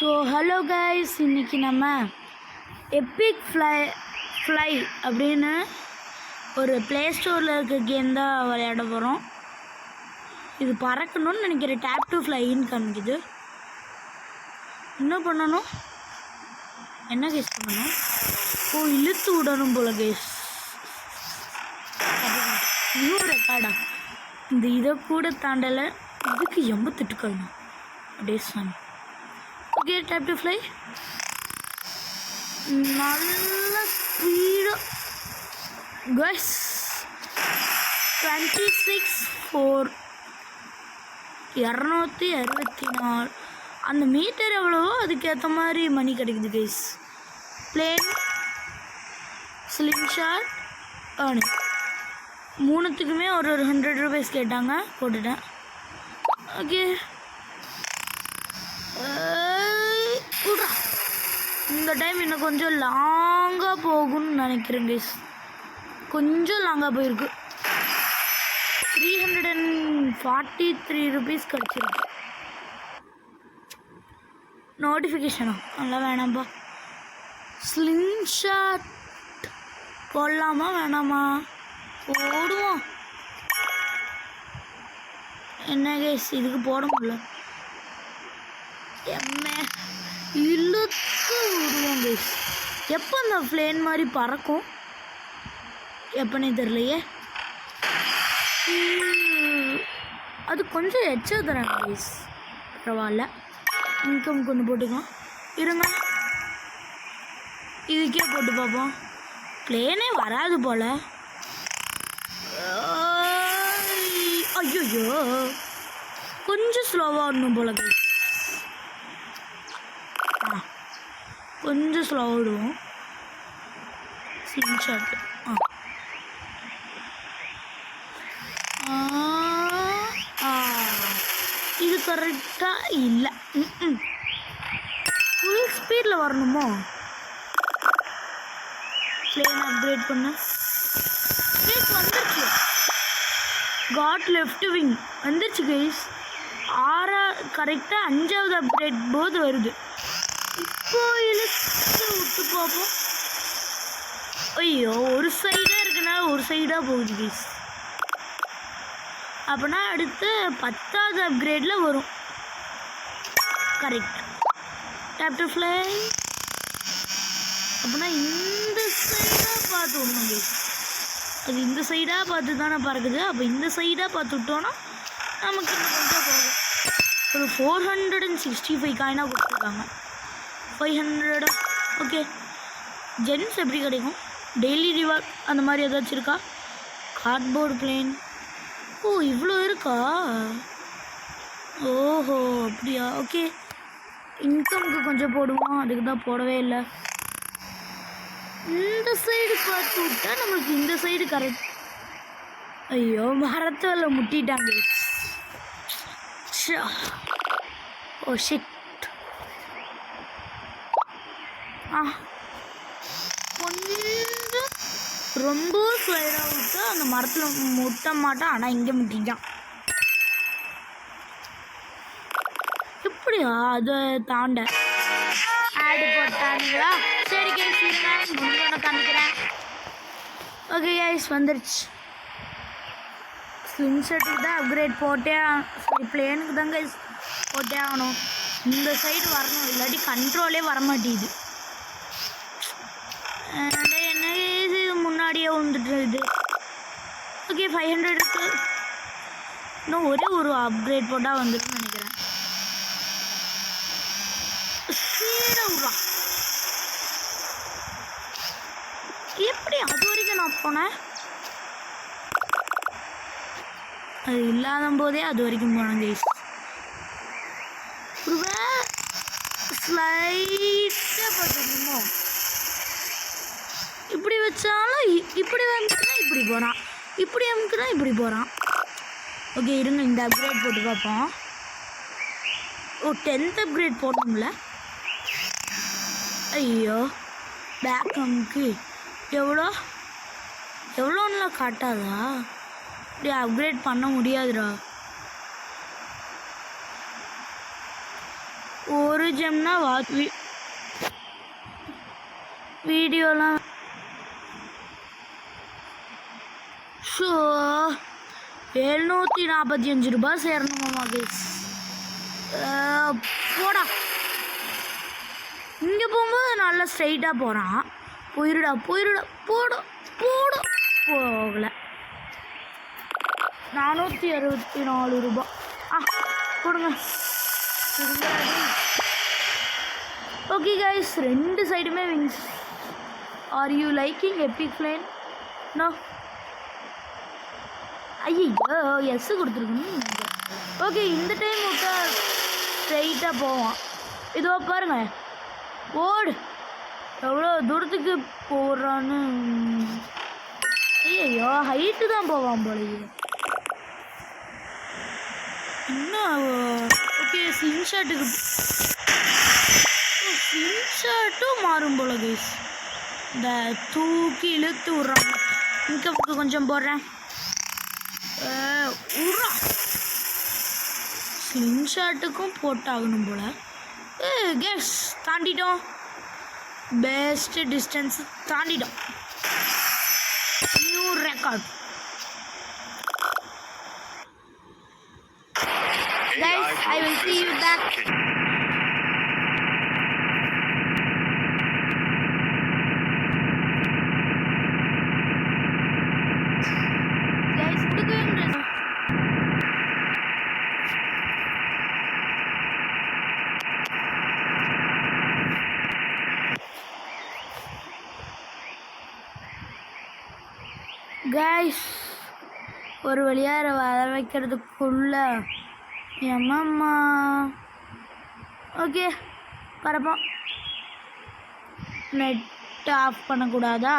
So hello guys, இன்றைக்கி நம்ம epic fly அப்படின்னு ஒரு ப்ளே ஸ்டோரில் இருக்க கேம் தான் விளையாட போகிறோம். இது பறக்கணும்னு நினைக்கிறேன். டேப் டு ஃப்ளைன்னு காமிக்குது. என்ன பண்ணணும், என்ன கேஸ் பண்ணணும்? இழுத்து விடணும் போல கேஸ். இன்னும் ரெக்கார்டா இந்த இதை கூட தாண்டலை. இதுக்கு 88 கழணும் அப்படியே சாமி. Okay, tape to fly. நல்ல ஸ்பீடாக கைஸ். 26,4 264 அந்த மீட்டர் எவ்வளவோ அதுக்கேற்ற மாதிரி மணி கிடைக்குது guys. Plane, slingshot, earning மூணுத்துக்குமே ஒரு 100 ரூபீஸ் கேட்டாங்க, போட்டுட்டேன். ஓகே, இந்த டைம் இன்னும் கொஞ்சம் லாங்காக போகும்னு நினைக்கிறேன் கைஸ். கொஞ்சம் லாங்காக போயிருக்கு. 343 ரூபீஸ் கிடச்சிருக்கு. நோட்டிஃபிகேஷனா நல்லா வேணாம்பா. ஸ்லிங் ஷாட் போடலாமா வேணாமா? போடுவோம். என்ன கைஸ், இதுக்கு போட முடியல. இழுத்து விடுவோம் கைஸ். எப்போ அந்த ஃப்ளேன் மாதிரி பறக்கும் எப்பனே தெரியலையே. அது கொஞ்சம் எச்சா தராங்க கைஸ். பரவாயில்ல, இன்கம் கொண்டு போட்டுக்கலாம். இருங்க, இதுக்கே போட்டு பார்ப்போம். பிளேனே வராது போல். ஐயோ, கொஞ்சம் ஸ்லோவாக வரணும் போல கைஸ். கொஞ்சம் ஸ்லோவாக விடுவோம். Sling shot. இது கரெக்டாக இல்லை. ஃபுல் ஸ்பீடில் வரணுமோ? பிளேன் அப்கிரேட் பண்ண வந்துருச்சு. காட் லெஃப்ட் விங் வந்துருச்சு கைஸ். கரெக்டாக 5வது அப்கிரேட் போது வருது. இப்போ இழுத்து விட்டு பார்ப்போம். ஐயோ, ஒரு சைடாக இருக்குனால ஒரு சைடாக போகுது கைஸ். அப்படின்னா அடுத்து 10வது அப்கிரேடில் வரும். கரெக்ட். Tape to fly. அப்படின்னா இந்த சைடாக பார்த்து விடணும் கைஸ். அது இந்த சைடாக பார்த்து தானே பறக்குது. அப்போ இந்த சைடாக பார்த்து விட்டோன்னா நமக்கு இன்னும் கொஞ்சம் போகும். ஒரு 465 காயினாக கொடுத்துருக்காங்க. 500. ஓகே, ஜென்ஸ் எப்படி கிடைக்கும்? டெய்லி ரிவார்ட் அந்த மாதிரி ஏதாச்சும் இருக்கா? Cardboard plane. இவ்வளோ இருக்கா? ஓஹோ, அப்படியா? ஓகே, இன்கம்க்கு கொஞ்சம் போடுவோம். அதுக்கு தான் போடவே இல்லை. இந்த சைடு பார்த்து விட்டா நம்மளுக்கு இந்த சைடு கரெக்ட். ஐயோ, மரத்தில் முட்டிட்டாங்க. Oh shit. கொஞ்சம் ரொம்ப ஸ்லைடாக விட்டா அந்த மரத்தில் முட்ட மாட்டான். ஆனால் இங்கே முட்டிட்டான். எப்படியா அதை தாண்ட ஆடு போட்டானுங்களா? சரி கேஸ், முடிஞ்சோன்னு காமிக்கிறேன். ஓகே கைஸ், வந்துருச்சு. ஸ்லிங் ஷாட்டுக்கு தான் அப்கிரேட் போட்டே. சரி, பிளேனுக்கு தான் கைஸ் போட்டே ஆகணும். இந்த சைடு வரணும், இல்லாட்டி கண்ட்ரோலே வரமாட்டேங்குது. என்ன இது முன்னாடியே வந்துட்டு இது. ஓகே, 500 இருக்கு. இன்னும் ஒரே ஒரு அப்கிரேட் போட்டால் வந்துருக்குன்னு நினைக்கிறேன். ஸ்பீடாக விட்றா. எப்படி அது வரைக்கும் நான் போனேன்? அது இல்லாத போதே அது வரைக்கும் போனேன் கைஸ். ஸ்லைட்டாக பார்த்துக்கணுமோ? இப்படி வச்சாலும் இப்படி வந்துச்சுன்னா இப்படி போகிறான், இப்படி அமுக்குனா இப்படி போகிறான். ஓகே, இருங்க, இந்த அப்கிரேட் போட்டு பார்ப்போம். 10th upgrade போட்டோம்ல. ஐயோ, பேக் அமுக்கு எவ்வளோன்னா காட்டாதா? இப்படி அப்கிரேட் பண்ண முடியாதுடா. ஒரு ஜெம்னா வீடியோலாம் ஷோ 745 ரூபாய் சேரணுமாமா கைஸ். போடா, இங்கே போகும்போது நல்லா ஸ்ட்ரைட்டாக போகிறான். போயிடுடா போயிடுடா, போட போட போகலை. 464 ரூபா. கொடுங்க. ஓகே கைஸ், 2 சைடுமே wings. Are you liking epic flying? No. ஐயோ எஸ் கொடுத்துருக்கணும். ஓகே, இந்த டைம் விட்டா ஸ்ட்ரைட்டாக போவான். இதோ பாருங்க, ஓடு எவ்வளோ தூரத்துக்கு போடுறான்னு. ஐயோ ஹைட்டு தான் போவான் போல. இன்னும் ஓகே, ஸ்லிங்ஷாட்டுக்கு ஸ்லிங்ஷாட்டும் மாறும் போல கைஸ். இந்த தூக்கி இழுத்து விட்றாங்க. இங்கே கொஞ்சம் போடுறேன். உட்றா, ஸ்லிங்ஷாட்டுக்கும் போட்டாகணும் போல. கேஸ் தாண்டிட்டோம். பெஸ்ட் டிஸ்டன்ஸ் தாண்டிட்டோம். New record. Guys, I will see you back. Guys, guys, ஒரு வழியாக வர வைக்கிறதுக்குள்ள எம்மா. ஓகே, பரப்போம். நெட் ஆஃப் பண்ணக்கூடாதா?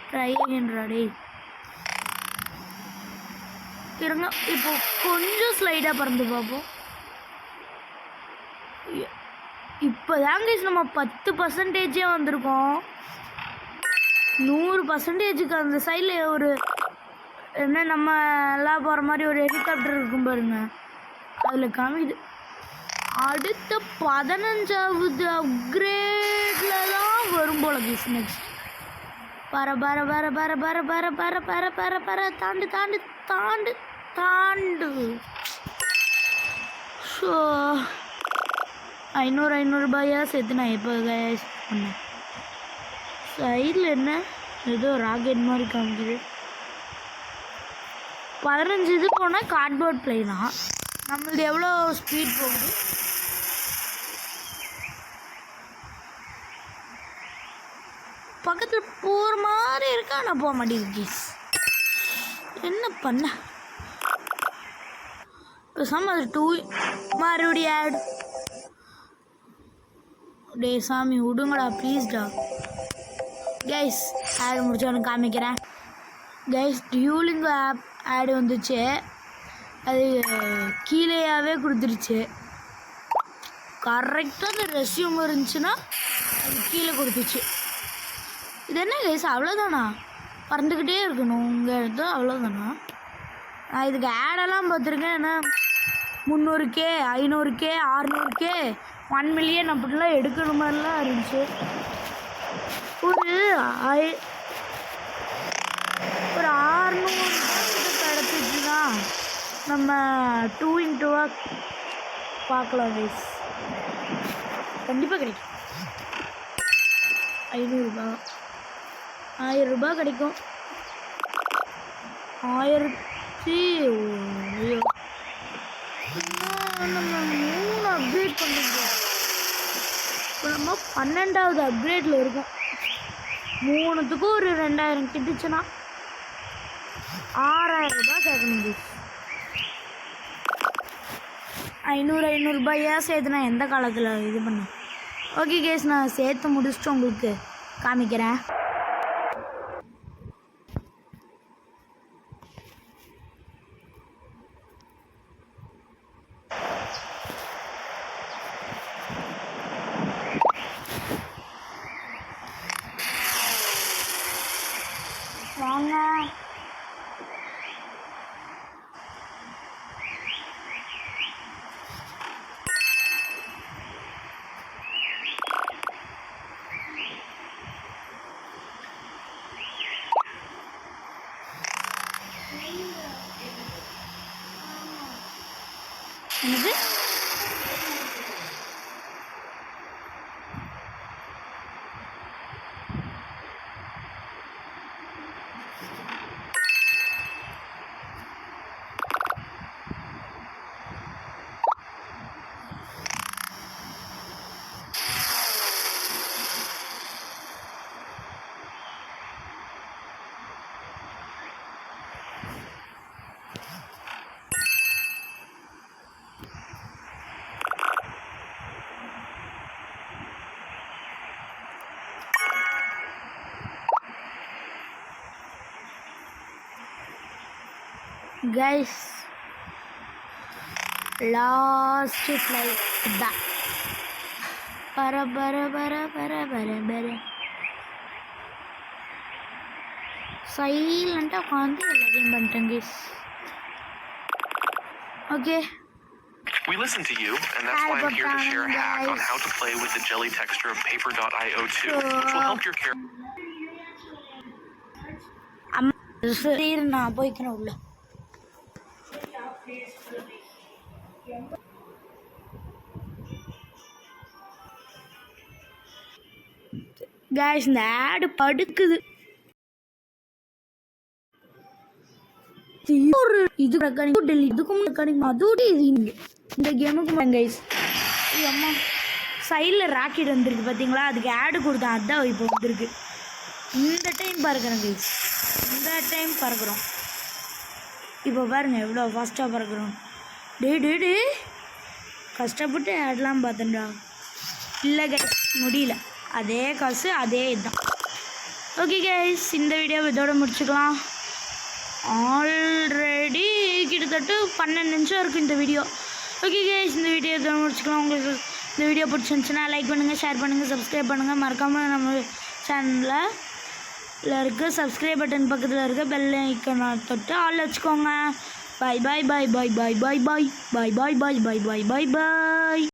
ட்ரை பண்ணுறாடே. இருங்க, இப்போ கொஞ்சம் ஸ்லைடாக பறந்து பார்ப்போம். இப்போ தாங்க நம்ம 10% வந்திருக்கோம். 100%க்கு அந்த சைடில் ஒரு என்ன நம்ம எல்லாம் போகிற மாதிரி ஒரு ஹெலிகாப்டர் இருக்கும் பாருங்க, அதில் காமிது. அடுத்த 15வது அப்கிரேடில் தான் வரும் போல பிஸ்னஸ். பர பர பர பர பர பர பர பர பர பர தாண்டு தாண்டு தாண்டு தாண்டு. ஸோ 500 ரூபாயா சேர்த்து நான் எப்போ பண்ணேன். சைடில் என்ன ஏதோ ராக்கெட் மாதிரி காமிக்குது. 15 இது போனால் கார்ட்போர்ட் பிளேனா. நம்மளது எவ்வளோ ஸ்பீட் போகுது? பக்கத்தில் போகிற மாதிரி இருக்கா, நான் போக மாட்டேங்குது. என்ன பண்ண பேசாமல் அது 2 மறுபடியும் ஆட். டே சாமி விடுங்கடா ப்ளீஸ்டா. கைஸ், ஆட் முடிச்சவனு காமிக்கிறேன். கைஸ், டியூலிங்கோ ஆப் ஆடு வந்துச்சு. அது கீழேயாவே கொடுத்துருச்சு. கரெக்டாக அந்த ரெஸ்யூம் இருந்துச்சுன்னா அது கீழே கொடுத்துச்சு. இது என்ன கைஸ், அவ்வளோதானா? பறந்துக்கிட்டே இருக்கணும் உங்கள் இடத்து, அவ்வளோதானா? நான் இதுக்கு ஆடெல்லாம் பார்த்துருக்கேன். ஏன்னா 300K 500K 600K 1 மில்லியன் அப்படிலாம் எடுக்கிற மாதிரிலாம் இருந்துச்சு. ஒரு 600 கிடச்சிச்சுன்னா நம்ம 2x பார்க்கலாம் கைஸ். கண்டிப்பாக கிடைக்கும். 500 ரூபாய் 1000 ரூபாய் கிடைக்கும். 1000 நம்ம 3 அப்கிரேட் பண்ணிருக்கோம். இப்போ நம்ம 12வது அப்கிரேடில் இருக்கோம். 3த்துக்கும் ஒரு 2000 கிட்டுச்சுன்னா 6000 ரூபாய் சேர்க்கணும். 500 ரூபாயா சேர்த்துனா எந்த காலத்தில் இது பண்ண? ஓகே கேஸ், நான் சேர்த்து முடிச்சுட்டு உங்களுக்கு காமிக்கிறேன். வாங்க என்னது guys, last flight back. Bara silent உட்காந்து எல்லாத்தையும் பண்ணிட்டேன் guys. Okay. We listen to you, and that's why I'm here to share a hack on how to play with the jelly texture of Paper.io 2, which will help your character. நான் போய்க்கிறேன் உள்ள. Guys, இந்த add படுக்குது. இது இதுக்கும் அதோட இந்த கேமுக்கு guys அம்மா சைடில் ராக்கெட் வந்துருக்கு பார்த்தீங்களா, அதுக்கு ஆடு கொடுத்தேன், அதுதான் இப்போ வந்துருக்கு. இந்த டைம் பறக்கிறோம் கைஸ், இந்த டைம் பறக்கிறோம். இப்போ பாருங்கள் எவ்வளோ ஃபாஸ்ட்டாக பறக்கிறோம். டே கஷ்டப்பட்டு ஆடலாம் பார்த்தேன்டா. இல்லை கைஸ் முடியல, அதே காசு அதே இதுதான். ஓகே கைஸ், இந்த வீடியோ இதோட முடிச்சுக்கலாம். ஆல்ரெடி கிட்டத்தட்ட 12 நிமிஷம் இருக்குது இந்த வீடியோ. ஓகே கைஸ், இந்த வீடியோ இதோட முடிச்சுக்கலாம். உங்களுக்கு இந்த வீடியோ பிடிச்சிருந்துச்சுன்னா லைக் பண்ணுங்கள், ஷேர் பண்ணுங்கள், சப்ஸ்கிரைப் பண்ணுங்கள். மறக்காமல் நம்ம சேனலில் இருக்க சப்ஸ்கிரைப் பட்டன் பக்கத்தில் இருக்க பெல் ஐக்கானை தொட்டு ஆல் வச்சுக்கோங்க. பாய் பாய் பாய் பாய் பாய் பாய் பாய் பாய் பாய் பாய் பாய் பாய் பாய் பாய்.